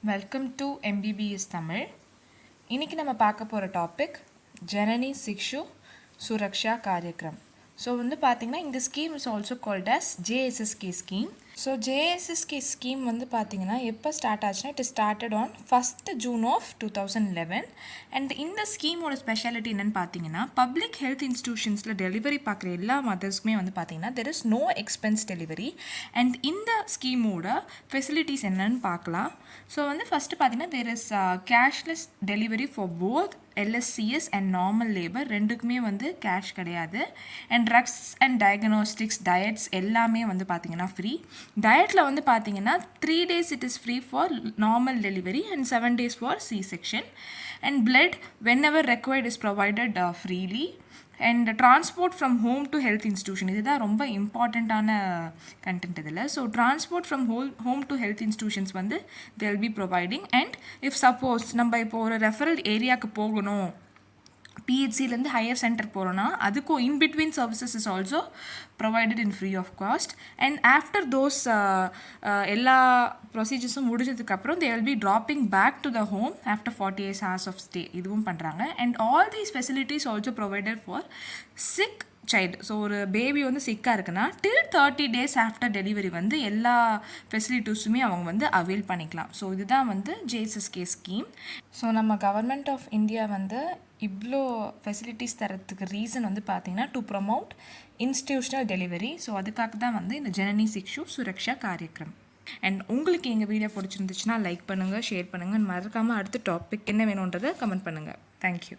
Welcome to MBBS Thamizh. இன்னைக்கு நம்ம பார்க்க போற topic JANANI-SHISHU SURAKSHYA KARYAKRAM. So வந்து பாத்தீங்கன்னா இந்த scheme is also called as JSSK scheme. So JSSK scheme வந்து பாத்தீங்கன்னா எப்ப ஸ்டார்ட் ஆச்சுனா it started on 1st June of 2011 and இந்த ஸ்கீமோட ஸ்பெஷாலிட்டி என்னன்னு பாத்தீங்கன்னா பப்ளிக் ஹெல்த் இன்ஸ்டிடியூஷன்ஸ்ல டெலிவரி பார்க்குற எல்லா மதர்ஸ்க்குமே வந்து பாத்தீங்கன்னா there is no expense delivery and இந்த ஸ்கீமோட ஃபெசிலிட்டிஸ் என்னன்னு பார்க்கலாம். ஸோ வந்து ஃபஸ்ட்டு பார்த்தீங்கன்னா there is cashless delivery for both LSCS and normal labor ரெண்டுக்குமே வந்து கேஷ் கிடையாது and drugs and diagnostics diets எல்லாமே வந்து பார்த்தீங்கன்னா ஃப்ரீ. டயட்டில் வந்து பார்த்தீங்கன்னா 3 days it is free for normal delivery and 7 days for C-section and blood whenever required is provided freely and transport from home to health institution இதுதான் ரொம்ப இம்பார்ட்டண்ட்டான content இதில். So transport from home to health institutions வந்து they will be providing and if suppose நம்ம இப்போ ஒரு referral ஏரியாவுக்கு போகணும் பிஹெச்சிலேருந்து ஹையர் சென்டர் போகிறோன்னா அதுக்கும் in between services is also provided in free of cost and after those எல்லா ப்ரொசீஜர்ஸும் முடிஞ்சதுக்கப்புறம் they will be dropping back to the home after 48 hours of stay இதுவும் பண்ணுறாங்க and all these facilities also provided for sick child. So ஒரு baby வந்து சிக்காக இருக்குன்னா டில் 30 days after delivery வந்து எல்லா ஃபெசிலிட்டிஸுமே அவங்க வந்து அவைல் பண்ணிக்கலாம். ஸோ இதுதான் வந்து JSSK ஸ்கீம். ஸோ நம்ம கவர்மெண்ட் ஆஃப் இந்தியா வந்து இவ்வளோ ஃபெசிலிட்டிஸ் தரத்துக்கு ரீசன் வந்து பார்த்திங்கன்னா to promote institutional delivery. So அதுக்காக தான் வந்து இந்த JANANI-SHISHU SURAKSHYA KARYAKRAM. அண்ட் உங்களுக்கு எங்கள் வீடியோ பிடிச்சிருந்துச்சுன்னா லைக் பண்ணுங்கள், ஷேர் பண்ணுங்கள், மறக்காமல் அடுத்த டாபிக் என்ன வேணுன்றதை கமெண்ட் பண்ணுங்கள். தேங்க்யூ.